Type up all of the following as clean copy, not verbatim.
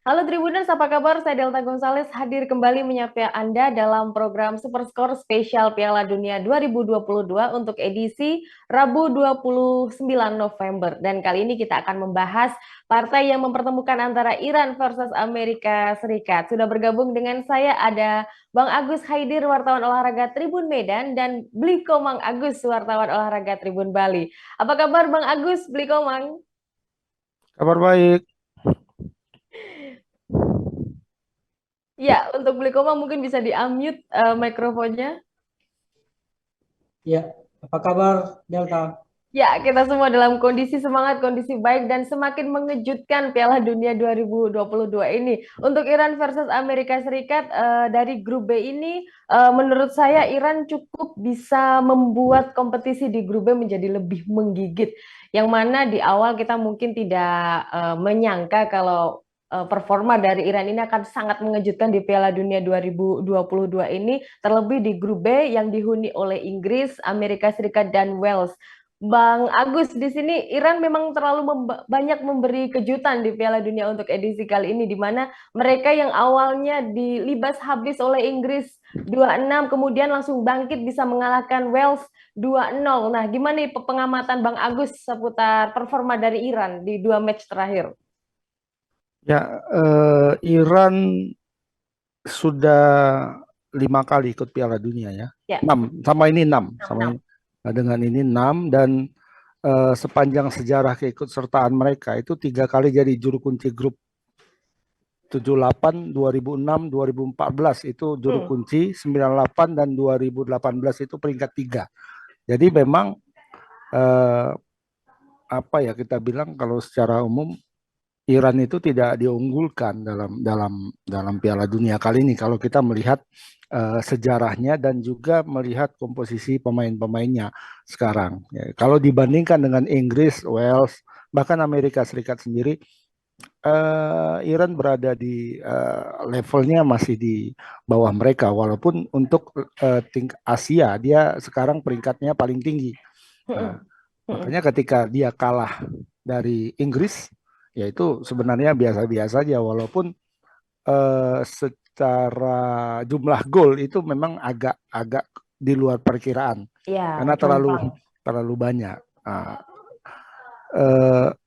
Halo Tribuners, apa kabar? Saya Delta Gonzales hadir kembali menyapa Anda dalam program Super Skor Spesial Piala Dunia 2022 untuk edisi Rabu 29 November. Dan kali ini kita akan membahas partai yang mempertemukan antara Iran versus Amerika Serikat. Sudah bergabung dengan saya ada Bang Agus Haidir, wartawan olahraga Tribun Medan, dan Bliko Mang Agus, wartawan olahraga Tribun Bali. Apa kabar Bang Agus, Bliko Mang? Kabar baik. Ya, untuk Blikoma mungkin bisa di-unmute mikrofonnya. Ya, apa kabar Delta? Ya, kita semua dalam kondisi semangat, kondisi baik, dan semakin mengejutkan Piala Dunia 2022 ini. Untuk Iran versus Amerika Serikat, dari grup B ini, menurut saya Iran cukup bisa membuat kompetisi di grup B menjadi lebih menggigit. Yang mana di awal kita mungkin tidak menyangka kalau performa dari Iran ini akan sangat mengejutkan di Piala Dunia 2022 ini, terlebih di grup B yang dihuni oleh Inggris, Amerika Serikat, dan Wales. Bang Agus, di sini Iran memang terlalu banyak memberi kejutan di Piala Dunia untuk edisi kali ini, di mana mereka yang awalnya dilibas habis oleh Inggris 2-6, kemudian langsung bangkit bisa mengalahkan Wales 2-0. Nah, gimana nih pengamatan Bang Agus seputar performa dari Iran di dua match terakhir? Ya, Iran sudah 5 kali ikut Piala Dunia ya. Ya, Enam, sama ini enam, sama 6-6. ini. Nah, dengan ini enam dan sepanjang sejarah keikutsertaan mereka itu 3 kali jadi juru kunci grup 78, 2006, 2014 itu juru Hmm. kunci, 98 dan 2018 itu peringkat 3. Jadi memang eh, apa ya kita bilang kalau secara umum Iran itu tidak diunggulkan dalam Piala Dunia kali ini kalau kita melihat sejarahnya dan juga melihat komposisi pemain-pemainnya sekarang. Ya, kalau dibandingkan dengan Inggris, Wales, bahkan Amerika Serikat sendiri, Iran berada di levelnya masih di bawah mereka. Walaupun untuk tingkat Asia dia sekarang peringkatnya paling tinggi. Nah, Hmm. Hmm. makanya ketika dia kalah dari Inggris, ya itu sebenarnya biasa-biasa aja. Walaupun secara jumlah gol itu memang agak-agak di luar perkiraan Ya, karena terlalu jomplang. terlalu banyak. Nah,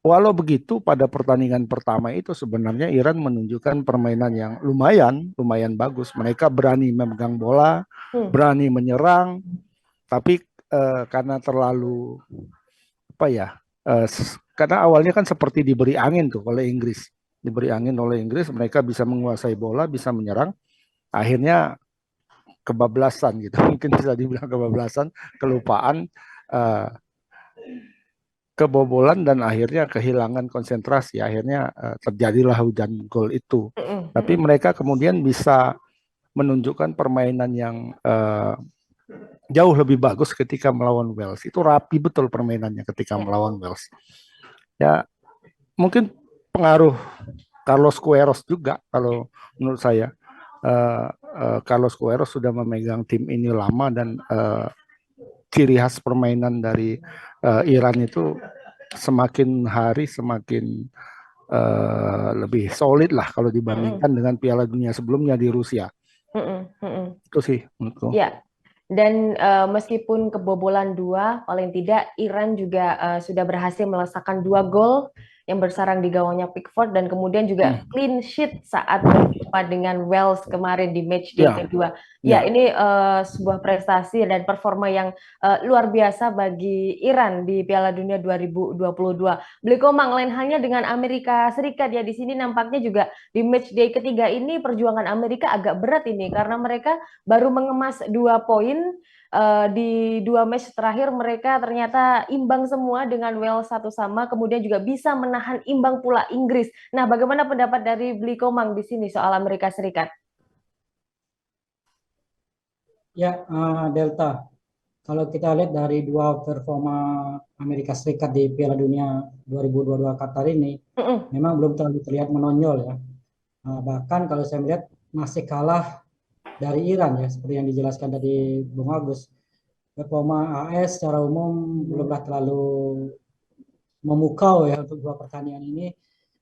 walau begitu pada pertandingan pertama itu sebenarnya Iran menunjukkan permainan yang lumayan lumayan bagus. Mereka berani memegang bola, Hmm. berani menyerang, tapi karena terlalu apa ya? Karena awalnya kan seperti diberi angin tuh oleh Inggris. Diberi angin oleh Inggris, mereka bisa menguasai bola, bisa menyerang. Akhirnya kebablasan gitu. Mungkin bisa dibilang kebablasan, kelupaan, eh, kebobolan dan akhirnya kehilangan konsentrasi. Akhirnya terjadilah hujan gol itu. Hmm. Tapi Hmm. mereka kemudian bisa menunjukkan permainan yang jauh lebih bagus ketika melawan Wales. Itu rapi betul permainannya ketika Ya. melawan Wales. Ya, mungkin pengaruh Carlos Queiroz juga kalau menurut saya. Carlos Queiroz sudah memegang tim ini lama dan ciri khas permainan dari Iran itu semakin hari semakin lebih solid lah kalau Hmm. dibandingkan dengan Piala Dunia sebelumnya di Rusia. Hmm. Hmm. Itu sih menurutku. Ya, dan meskipun kebobolan dua, paling tidak Iran juga sudah berhasil melesakkan dua gol yang bersarang di gawangnya Pickford dan kemudian juga Hmm. clean sheet saat berjumpa dengan Wales kemarin di match day Ya, kedua. Ya, ya. ini sebuah prestasi dan performa yang luar biasa bagi Iran di Piala Dunia 2022. Beli komang lain halnya dengan Amerika Serikat ya, di sini nampaknya juga di match day ketiga ini perjuangan Amerika agak berat ini karena mereka baru mengemas 2 poin di dua match terakhir. Mereka ternyata imbang semua dengan Wales 1-1, kemudian juga bisa menahan imbang pula Inggris. Nah, bagaimana pendapat dari Bli Komang di sini soal Amerika Serikat? Ya, Delta. Kalau kita lihat dari dua performa Amerika Serikat di Piala Dunia 2022 Qatar ini, Mm-mm. memang belum terlalu terlihat menonjol ya. Bahkan kalau saya melihat masih kalah dari Iran ya, seperti yang dijelaskan tadi Bung Agus. Performa AS secara umum belumlah terlalu memukau ya untuk dua pertandingan ini.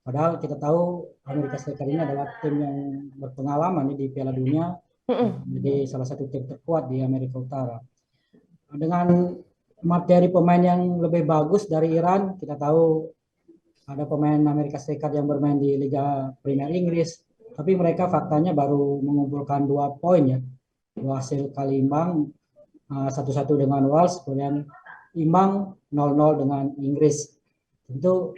Padahal kita tahu Amerika Serikat ini adalah tim yang berpengalaman di Piala Dunia, jadi salah satu tim terkuat di Amerika Utara. Dengan materi pemain yang lebih bagus dari Iran, kita tahu ada pemain Amerika Serikat yang bermain di Liga Premier Inggris, tapi mereka faktanya baru mengumpulkan 2 poin ya, 2 hasil kali imbang, 1-1 dengan Wales, kemudian imbang 0-0 dengan Inggris. Tentu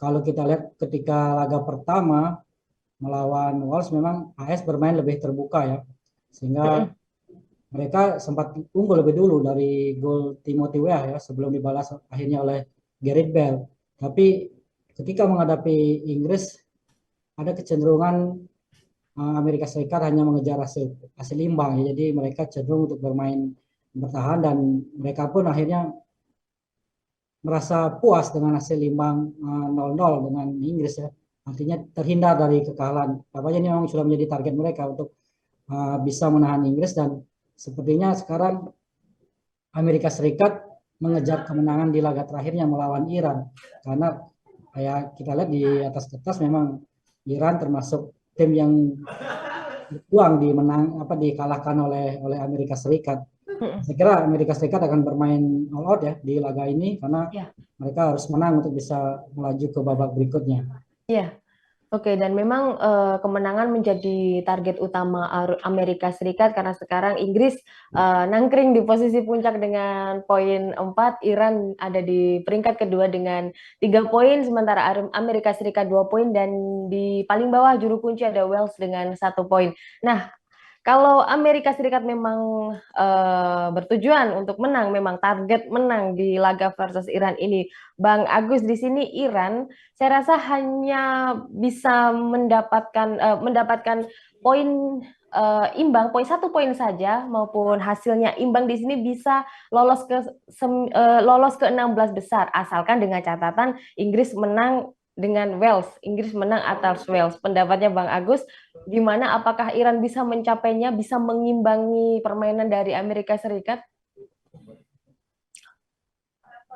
kalau kita lihat ketika laga pertama melawan Wales memang AS bermain lebih terbuka ya, sehingga mereka sempat unggul lebih dulu dari gol Timothy Weah ya sebelum dibalas akhirnya oleh Gareth Bale. Tapi ketika menghadapi Inggris ada kecenderungan Amerika Serikat hanya mengejar hasil imbang ya. Jadi mereka cenderung untuk bermain bertahan dan mereka pun akhirnya merasa puas dengan hasil imbang 0-0 dengan Inggris ya. Artinya terhindar dari kekalahan. Apanya ini memang sudah menjadi target mereka untuk bisa menahan Inggris dan sepertinya sekarang Amerika Serikat mengejar kemenangan di laga terakhirnya melawan Iran karena kayak kita lihat di atas kertas memang Iran termasuk tim yang berjuang dikalahkan oleh Amerika Serikat. Saya kira Amerika Serikat akan bermain all out ya di laga ini karena mereka harus menang untuk bisa melaju ke babak berikutnya. Iya. Oke, dan memang kemenangan menjadi target utama Amerika Serikat karena sekarang Inggris nangkring di posisi puncak dengan poin 4, Iran ada di peringkat kedua dengan 3 poin, sementara Amerika Serikat 2 poin, dan di paling bawah juru kunci ada Wales dengan 1 poin. Nah, kalau Amerika Serikat memang bertujuan untuk menang, memang target menang di laga versus Iran ini, Bang Agus, di sini Iran, saya rasa hanya bisa mendapatkan poin imbang, 1 poin saja, maupun hasilnya imbang di sini bisa lolos ke 16 besar, asalkan dengan catatan Inggris menang dengan Wales, Inggris menang atas Wales. Pendapatnya Bang Agus, gimana? Apakah Iran bisa mencapainya, bisa mengimbangi permainan dari Amerika Serikat?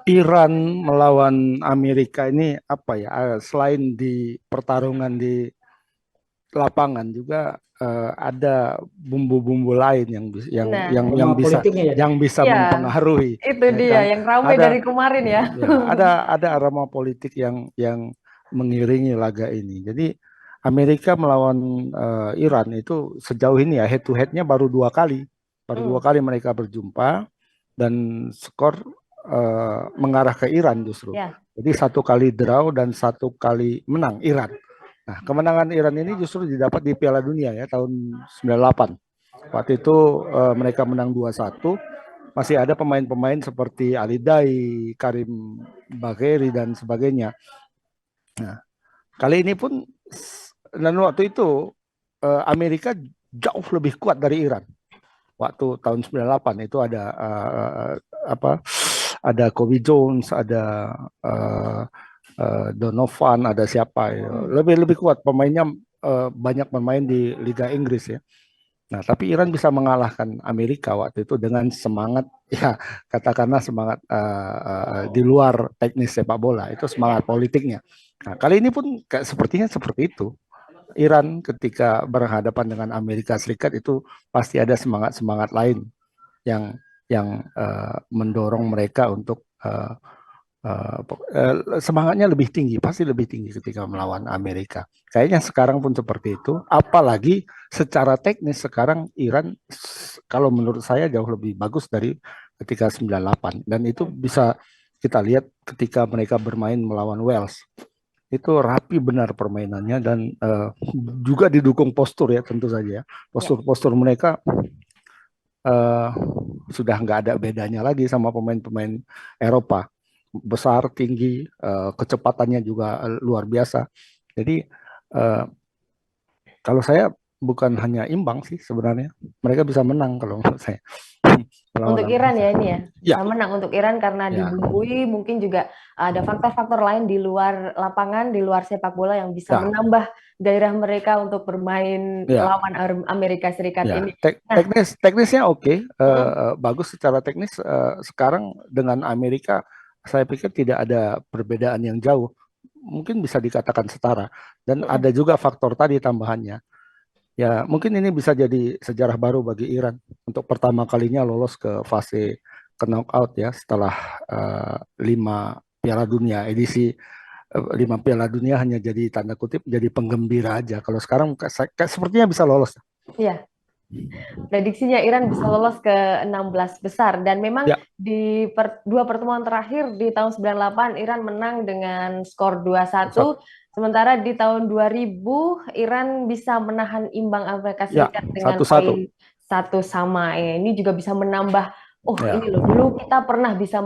Iran melawan Amerika ini apa ya? Selain di pertarungan di lapangan juga ada bumbu-bumbu lain yang bisa mempengaruhi. Itu dia yang ramai dari kemarin ya. Ada aroma politik yang mengiringi laga ini. Jadi Amerika melawan Iran itu sejauh ini ya head to head-nya baru 2 kali. Baru 2 kali mereka berjumpa dan skor mengarah ke Iran justru. Jadi 1 kali draw dan 1 kali menang Iran. Nah, kemenangan Iran ini justru didapat di Piala Dunia ya tahun 98. Waktu itu mereka menang 2-1. Masih ada pemain-pemain seperti Ali Daei, Karim Bagheri dan sebagainya. Nah, kali ini pun dan waktu itu Amerika jauh lebih kuat dari Iran. Waktu tahun 98 itu ada Kobe Jones, ada Donovan, ada siapa ya. Lebih kuat pemainnya, banyak bermain di Liga Inggris ya. Nah, tapi Iran bisa mengalahkan Amerika waktu itu dengan semangat ya, katakanlah semangat di luar teknis sepak bola, itu semangat politiknya. Nah, kali ini pun sepertinya seperti itu. Iran ketika berhadapan dengan Amerika Serikat itu pasti ada semangat lain yang mendorong mereka untuk semangatnya lebih tinggi, pasti lebih tinggi ketika melawan Amerika. Kayaknya sekarang pun seperti itu, apalagi secara teknis sekarang Iran kalau menurut saya jauh lebih bagus dari ketika 98, dan itu bisa kita lihat ketika mereka bermain melawan Wales. Itu rapi benar permainannya dan juga didukung postur ya, tentu saja ya. Postur mereka sudah nggak ada bedanya lagi sama pemain-pemain Eropa. Besar, tinggi, kecepatannya juga luar biasa. Jadi kalau saya bukan hanya imbang sih sebenarnya, mereka bisa menang kalau menurut saya. Untuk Iran ya ini ya, menang untuk Iran karena dibumbui, mungkin juga ada faktor-faktor lain di luar lapangan, di luar sepak bola yang bisa menambah gairah mereka untuk bermain lawan Amerika Serikat ini. Teknisnya oke, bagus secara teknis. Sekarang dengan Amerika saya pikir tidak ada perbedaan yang jauh. mungkin bisa dikatakan setara. Dan ada juga faktor tadi tambahannya. Ya, mungkin ini bisa jadi sejarah baru bagi Iran untuk pertama kalinya lolos ke fase ke knockout ya setelah 5 Piala Dunia edisi 5 Piala Dunia hanya jadi tanda kutip jadi penggembira aja. Kalau sekarang sepertinya bisa lolos. Iya, prediksinya Iran bisa lolos ke 16 besar dan memang Ya, di dua pertemuan terakhir di tahun 98 Iran menang dengan skor 2-1, sementara di tahun 2000 Iran bisa menahan imbang Amerika ya Serikat dengan 1-1. poin 1-1. Ini juga bisa menambah, oh Ya, ini loh dulu kita pernah bisa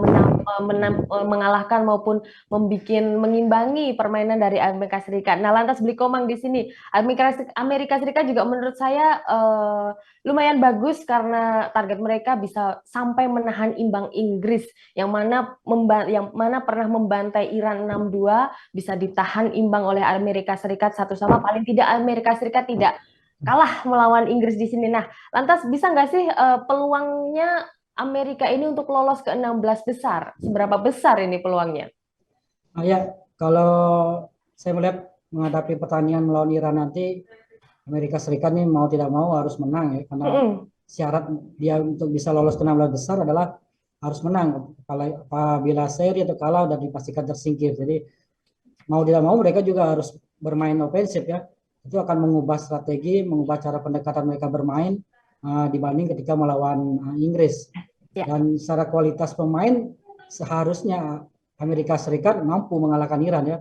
mengalahkan maupun mengimbangi permainan dari Amerika Serikat. Nah, lantas Bli Komang di sini Amerika Serikat juga menurut saya lumayan bagus karena target mereka bisa sampai menahan imbang Inggris yang mana pernah membantai Iran 6-2 bisa ditahan imbang oleh Amerika Serikat 1-1, paling tidak Amerika Serikat tidak kalah melawan Inggris di sini. Nah, lantas bisa nggak sih peluangnya Amerika ini untuk lolos ke 16 besar? Seberapa besar ini peluangnya? Ya, kalau saya melihat menghadapi pertandingan melawan Iran nanti, Amerika Serikat ini mau tidak mau harus menang ya, karena syarat dia untuk bisa lolos ke 16 besar adalah harus menang. Kalau apabila seri atau kalah sudah dipastikan tersingkir. Jadi mau tidak mau mereka juga harus bermain ofensif ya. Itu akan mengubah strategi, mengubah cara pendekatan mereka bermain dibanding ketika melawan Inggris. Ya. Dan secara kualitas pemain seharusnya Amerika Serikat mampu mengalahkan Iran ya.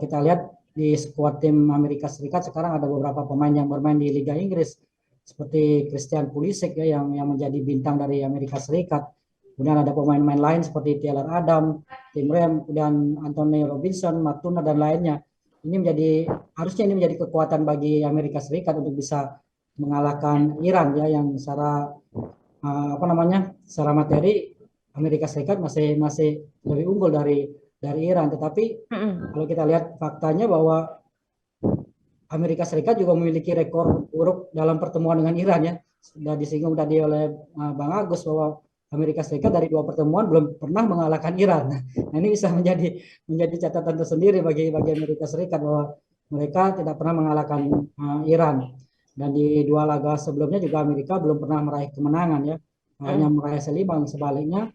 Kita lihat di skuad tim Amerika Serikat sekarang ada beberapa pemain yang bermain di Liga Inggris seperti Christian Pulisic ya yang menjadi bintang dari Amerika Serikat. Kemudian ada pemain-pemain lain seperti Tyler Adam, Tim Rem, dan Anthony Robinson, Matuna dan lainnya. Harusnya ini menjadi kekuatan bagi Amerika Serikat untuk bisa mengalahkan Iran ya yang secara secara materi Amerika Serikat masih lebih unggul dari Iran. Tetapi kalau kita lihat faktanya bahwa Amerika Serikat juga memiliki rekor buruk dalam pertemuan dengan Iran ya. Sudah disinggung tadi oleh Bang Agus bahwa Amerika Serikat dari 2 pertemuan belum pernah mengalahkan Iran. Nah, ini bisa menjadi catatan tersendiri bagi Amerika Serikat bahwa mereka tidak pernah mengalahkan Iran. Dan di 2 laga sebelumnya juga Amerika belum pernah meraih kemenangan ya. Hanya meraih seimbang. Sebaliknya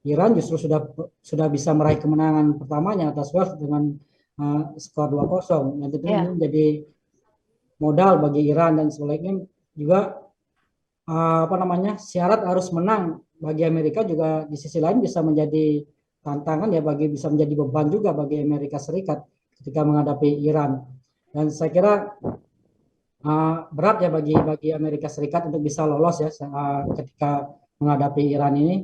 Iran justru sudah bisa meraih kemenangan pertamanya atas Wales dengan skor 2-0. Dan tentu ini menjadi modal bagi Iran dan sebaliknya juga syarat harus menang bagi Amerika juga di sisi lain bisa menjadi tantangan ya bisa menjadi beban juga bagi Amerika Serikat ketika menghadapi Iran. Dan saya kira berat ya bagi Amerika Serikat untuk bisa lolos ya ketika menghadapi Iran ini.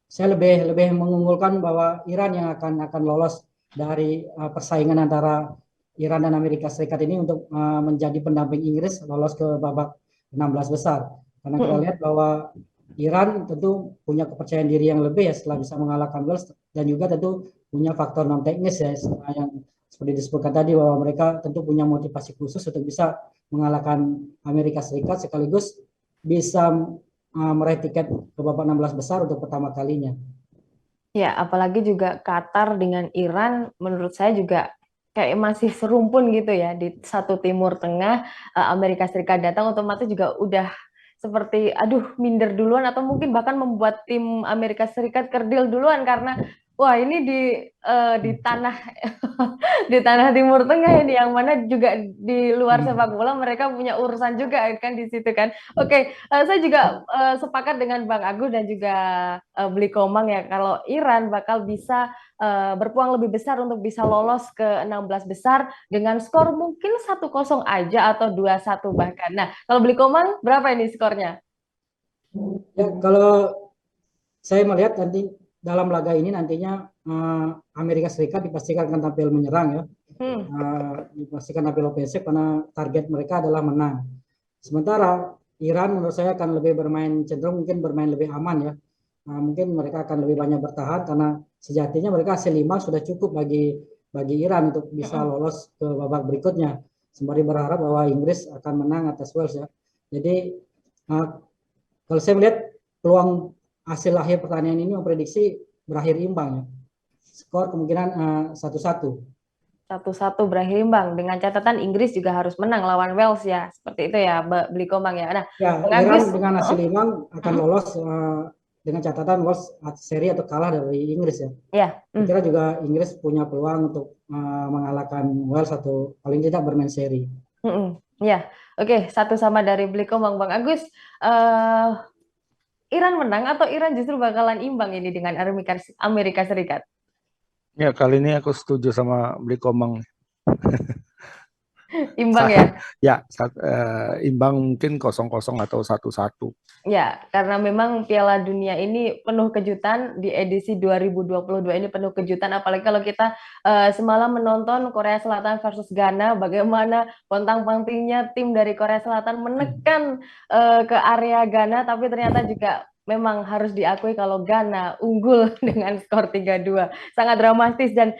Saya lebih mengunggulkan bahwa Iran yang akan lolos dari persaingan antara Iran dan Amerika Serikat ini untuk menjadi pendamping Inggris lolos ke babak 16 besar. Karena kita lihat bahwa Iran tentu punya kepercayaan diri yang lebih ya setelah bisa mengalahkan Wales dan juga tentu punya faktor non teknis ya yang seperti disebutkan tadi bahwa mereka tentu punya motivasi khusus untuk bisa mengalahkan Amerika Serikat sekaligus bisa meraih tiket ke babak 16 besar untuk pertama kalinya. Ya, apalagi juga Qatar dengan Iran menurut saya juga kayak masih serumpun gitu ya di satu Timur Tengah. Amerika Serikat datang otomatis juga udah seperti aduh minder duluan atau mungkin bahkan membuat tim Amerika Serikat kerdil duluan karena wah ini di tanah di tanah Timur Tengah ini yang mana juga di luar sepak bola mereka punya urusan juga kan di situ kan. Oke, saya juga sepakat dengan Bang Agus dan juga Bli Komang ya kalau Iran bakal bisa berpeluang lebih besar untuk bisa lolos ke 16 besar dengan skor mungkin 1-0 aja atau 2-1 bahkan. Nah, kalau Bli Komang berapa ini skornya? Ya, kalau saya melihat nanti dalam laga ini nantinya Amerika Serikat dipastikan akan tampil menyerang ya. Dipastikan tampil ofensif karena target mereka adalah menang. Sementara Iran menurut saya akan lebih cenderung mungkin bermain lebih aman ya. Mungkin mereka akan lebih banyak bertahan karena sejatinya mereka hasil 5 sudah cukup bagi Iran untuk bisa lolos ke babak berikutnya. Sembari berharap bahwa Inggris akan menang atas Wales ya. Jadi kalau saya melihat peluang hasil akhir pertandingan ini memprediksi berakhir imbang ya. skor kemungkinan 1-1. 1-1 berakhir imbang dengan catatan Inggris juga harus menang lawan Wales ya. Seperti itu ya, Beli Komang ya. Nah, Ya, Bang Iran Agus, dengan hasil imbang akan lolos dengan catatan Wales seri atau kalah dari Inggris ya. ya, Saya kira juga Inggris punya peluang untuk mengalahkan Wales atau paling tidak bermain seri. ya, oke, satu sama dari Beli Komang, Bang Agus. Iran menang atau Iran justru bakalan imbang ini dengan Amerika Serikat? Ya, kali ini aku setuju sama Beli Komang. Imbang ya? Ya, imbang mungkin 0-0 atau 1-1. Ya, karena memang Piala Dunia ini penuh kejutan, di edisi 2022 ini penuh kejutan, apalagi kalau kita semalam menonton Korea Selatan versus Ghana, bagaimana pontang-pantingnya tim dari Korea Selatan menekan ke area Ghana, tapi ternyata juga memang harus diakui kalau Ghana unggul dengan skor 3-2. Sangat dramatis dan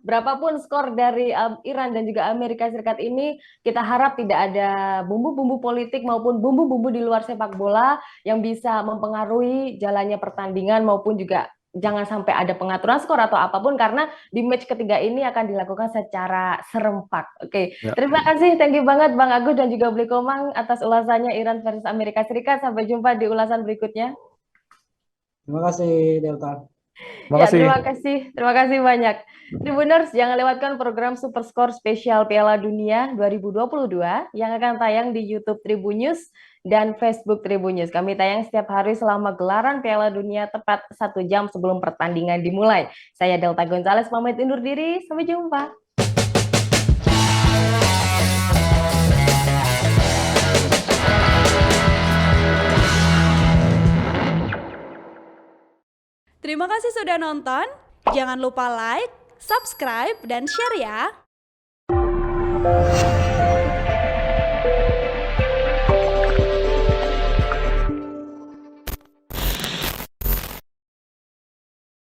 berapapun skor dari Iran dan juga Amerika Serikat ini, kita harap tidak ada bumbu-bumbu politik maupun bumbu-bumbu di luar sepak bola yang bisa mempengaruhi jalannya pertandingan maupun juga jangan sampai ada pengaturan skor atau apapun karena di match ketiga ini akan dilakukan secara serempak. Oke. Ya. Terima kasih, thank you banget Bang Agus dan juga Beli Komang atas ulasannya Iran versus Amerika Serikat. Sampai jumpa di ulasan berikutnya. Terima kasih Delta. Terima kasih banyak. Tribuners, jangan lewatkan program Super Score spesial Piala Dunia 2022 yang akan tayang di YouTube Tribun News dan Facebook Tribun News. Kami tayang setiap hari selama gelaran Piala Dunia tepat 1 jam sebelum pertandingan dimulai. Saya Delta Gonzales pamit undur diri, sampai jumpa. Terima kasih sudah nonton. Jangan lupa like, subscribe, dan share ya.